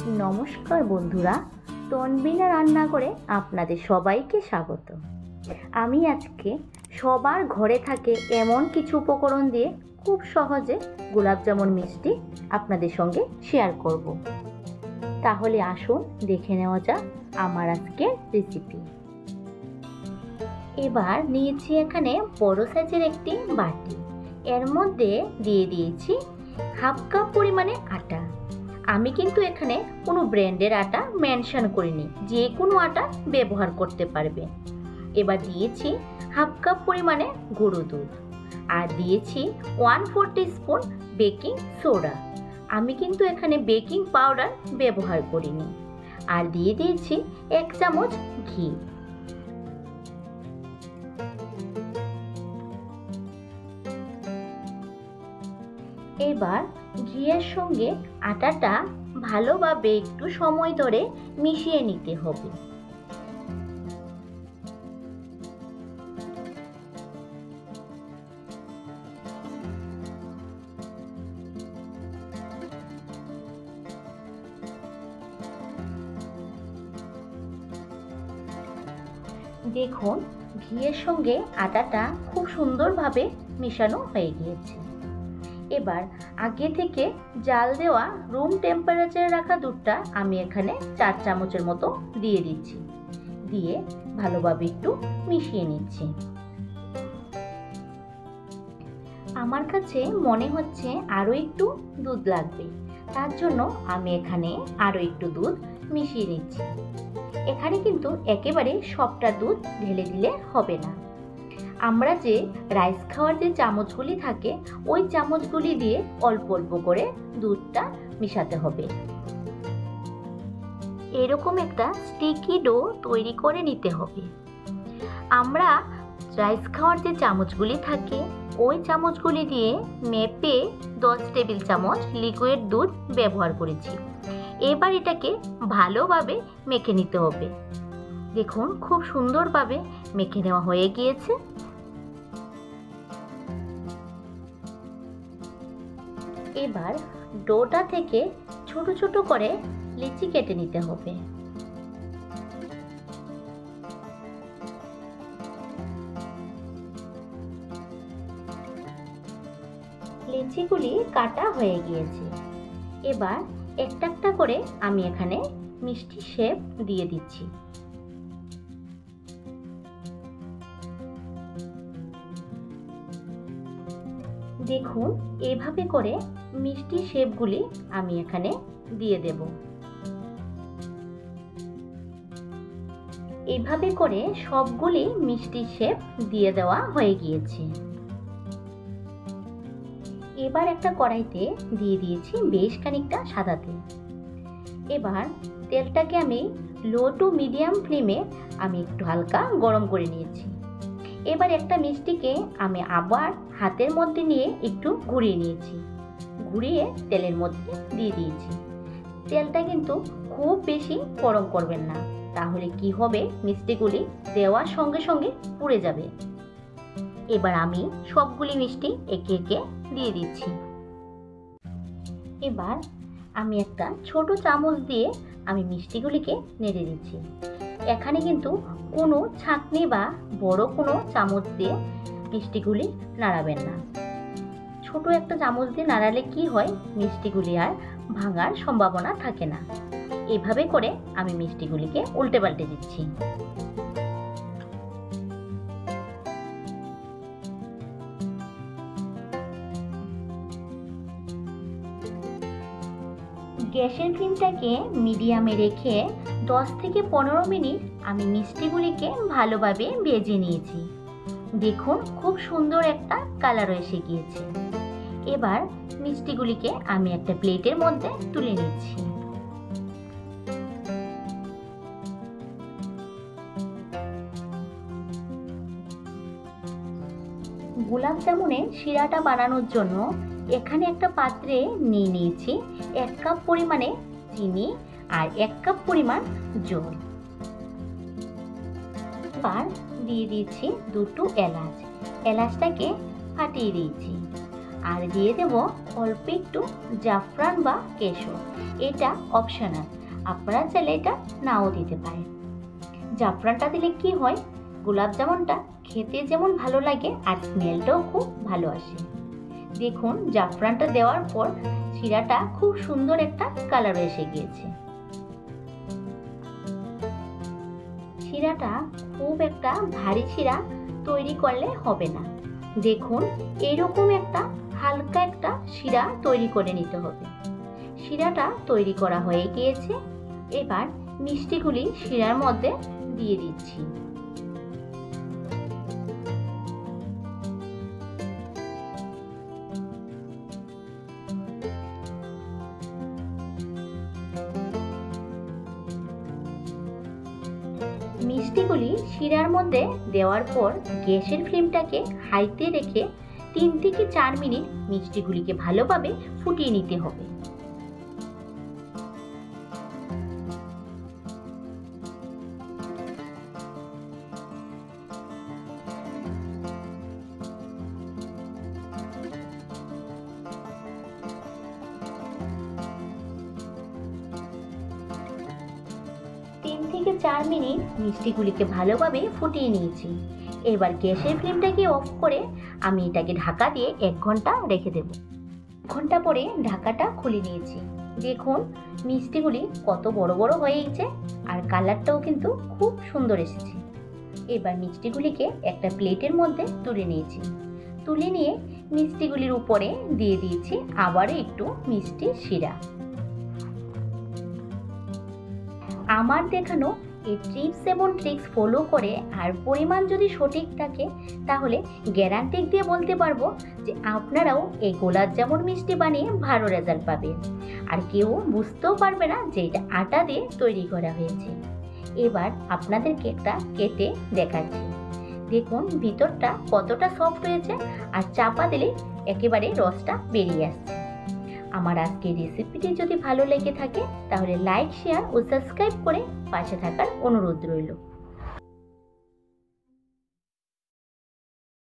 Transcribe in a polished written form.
নমস্কার বন্ধুরা, তনবিনা রান্নাঘরে আপনাদের সবাইকে স্বাগত। আমি আজকে সবার ঘরে থাকে এমন কিছু উপকরণ দিয়ে খুব সহজে গোলাপজামুন মিষ্টি আপনাদের সঙ্গে শেয়ার করব। তাহলে আসুন দেখে নেওয়া যাক আমার আজকের রেসিপি। এবার নিয়েছি এখানে বড় সাইজের একটি বাটি, এর মধ্যে দিয়ে দিয়েছি হাফ কাপ পরিমাণে আটা। আমি কিন্তু এখানে কোনো ব্র্যান্ডের আটা মেনশন করিনি, যে কোনো আটা ব্যবহার করতে পারবে। এবার দিয়েছি হাফ কাপ পরিমাণে গুঁড়ো দুধ, আর দিয়েছি 1/4 টিস্পুন বেকিং সোডা। আমি কিন্তু এখানে বেকিং পাউডার ব্যবহার করিনি। আর দিয়ে দিয়েছি 1 চামচ ঘি। এবার ঘিয়ের সঙ্গে আটাটা ভালোভাবে একটু সময় ধরে মিশিয়ে নিতে হবে। দেখুন, ঘিয়ের সঙ্গে আটাটা খুব সুন্দরভাবে মেশানো হয়ে গিয়েছে। এবার আগে থেকে জাল দেওয়া রুম টেম্পারেচারে রাখা দুধটা আমি এখানে 4 চামচের মতো দিয়ে দিচ্ছি। দিয়ে ভালোভাবে একটু মিশিয়ে নিচ্ছি। আমার কাছে মনে হচ্ছে আরও একটু দুধ লাগবে, তার জন্য আমি এখানে আরও একটু দুধ মিশিয়ে নিচ্ছি। এখানে কিন্তু একেবারে সবটা দুধ ঢেলে দিলে হবে না। আমরা যে রাইস খাওয়ার যে চামচগুলি থাকে, ওই চামচগুলি দিয়ে অল্প অল্প করে দুধটা মিশাতে হবে। এরকম একটা স্টিকি ডো তৈরি করে নিতে হবে। আমরা রাইস খাওয়ার যে চামচগুলি থাকে, ওই চামচগুলি দিয়ে মেপে 10 টেবিল চামচ লিকুইড দুধ ব্যবহার করেছি। এবার এটাকে ভালোভাবে মেখে নিতে হবে। দেখুন, খুব সুন্দরভাবে মেখে নেওয়া হয়ে গিয়েছে। এবার ডোটা থেকে ছোট ছোট করে লিচি কেটে নিতে হবে। লিচিগুলি কাটা হয়ে গিয়েছে। এবার একটা একটা করে আমি এখানে মিষ্টি শেপ দিয়ে দিচ্ছি। দেখুন, এভাবে করে মিষ্টি শেপগুলি আমি এখানে দিয়ে দেব। এভাবে করে সবগুলি মিষ্টি শেপ দিয়ে দেওয়া হয়ে গিয়েছে। এবার একটা কড়াইতে দিয়ে দিয়েছি বেশ খানিকটা সাদা তেল। এবার তেলটাকে আমি লো টু মিডিয়াম ফ্লেমে আমি একটু হালকা গরম করে নিয়েছি। এবার একটা মিষ্টিকে আমি আবার হাতের মধ্যে নিয়ে একটু ঘুরিয়ে নিয়েছি। ঘুরিয়ে তেলের মধ্যে দিয়ে দিয়েছি। তেলটা কিন্তু খুব বেশি গরম করবেন না, তাহলে কি হবে, মিষ্টিগুলি দেওয়ার সঙ্গে সঙ্গে পুড়ে যাবে। এবার আমি সবগুলি মিষ্টি একে একে দিয়ে দিচ্ছি। এবার আমি একটা ছোট চামচ দিয়ে আমি মিষ্টিগুলিকে নেড়ে দিচ্ছি। এখানে কিন্তু কোনো ছাঁকনি বা বড় কোনো চামচ দিয়ে মিষ্টিগুলি নাড়াবেন না। ছোট একটা চামচ দিয়ে নাড়ালে কি হয়, মিষ্টিগুলি আর ভাঙার সম্ভাবনা থাকে না। এভাবে করে আমি মিষ্টিগুলিকে উল্টে পাল্টে দিচ্ছি। গ্যাসের ফ্লেমটাকে মিডিয়ামে রেখে 10 থেকে 15 মিনিট আমি মিষ্টিগুলিকে ভালোভাবে ভেজে নিয়েছি। দেখুন, খুব সুন্দর একটা কালার এসে গিয়েছে। এবার মিষ্টিগুলিকে আমি একটা প্লেটের মধ্যে তুলে নিচ্ছি। গোলাপ জামুনের শিরাটা বানানোর জন্য এখানে একটা পাত্রে নিয়ে নিয়েছি 1 কাপ পরিমাণে চিনি আর 1 কাপ পরিমাণ জল। এবার দিয়ে দিয়েছি 2টো এলাচ। এলাচটাকে ফাটিয়ে দিয়েছি। আর দিয়ে দেব অল্প একটু জাফরান বা কেশর। এটা অপশনাল, আপনারা চাইলে এটা নাও দিতে পারেন। জাফরানটা দিলে কি হয়, গোলাপ জামুনটা খেতে যেমন ভালো লাগে আর স্মেলটাও খুব ভালো আসে। দেখুন জাফরানটা দেওয়ার পর শিরাটা খুব সুন্দর একটা কালার এসে গিয়েছে। শিরাটা খুব একটা ভারী শিরা তৈরি করলে হবে না। দেখুন এরকম একটা হালকা একটা শিরা তৈরি করে নিতে হবে। শিরাটা তৈরি করা হয়ে গিয়েছে। এবার মিষ্টিগুলি শিরার মধ্যে দিয়ে দিচ্ছি। মিষ্টিগুলি শিরার মধ্যে দেওয়ার পর গ্যাসের ফ্লেমটাকে হাইতে রেখে 3 থেকে 4 মিনিট মিষ্টিগুলিকে ভালোভাবে ফুটিয়ে নিতে হবে। থেকে 4 মিনিট মিষ্টিগুলিকে ভালোভাবে ফুটিয়ে নিয়েছি। এবার গ্যাসের ফ্লেমটাকে অফ করে আমি এটাকে ঢাকা দিয়ে 1 ঘন্টা রেখে দেব। 1 ঘন্টা পরে ঢাকাটা খুলে নিয়েছি। দেখুন মিষ্টিগুলি কত বড় বড় হয়ে গেছে আর কালারটাও কিন্তু খুব সুন্দর এসেছে। এবার মিষ্টিগুলিকে একটা প্লেটের মধ্যে তুলে নিয়েছি। তুলে নিয়ে মিষ্টিগুলির উপরে দিয়ে দিয়েছি আবারও একটু মিষ্টি শিরা। আমার দেখানো এই টিপস এবং ট্রিক্স ফলো করে আর পরিমাণ যদি সঠিক থাকে তাহলে গ্যারান্টি দিয়ে বলতে পারবো যে আপনারাও এই গোলাপ জামুন মিষ্টি বানিয়ে ভালো রেজাল্ট পাবেন। আর কেউ বুঝতেও পারবে না যে এটা আটা দিয়ে তৈরি করা হয়েছে। এবার আপনাদেরকে একটা কেটে দেখাচ্ছি। দেখুন ভিতরটা কতটা সফট হয়েছে আর চাপা দিলে একেবারে রসটা বেরিয়ে আসছে। আমার আজকের রেসিপিটি যদি ভালো লেগে থাকে তাহলে লাইক, শেয়ার ও সাবস্ক্রাইব করে পাশে থাকার অনুরোধ রইল।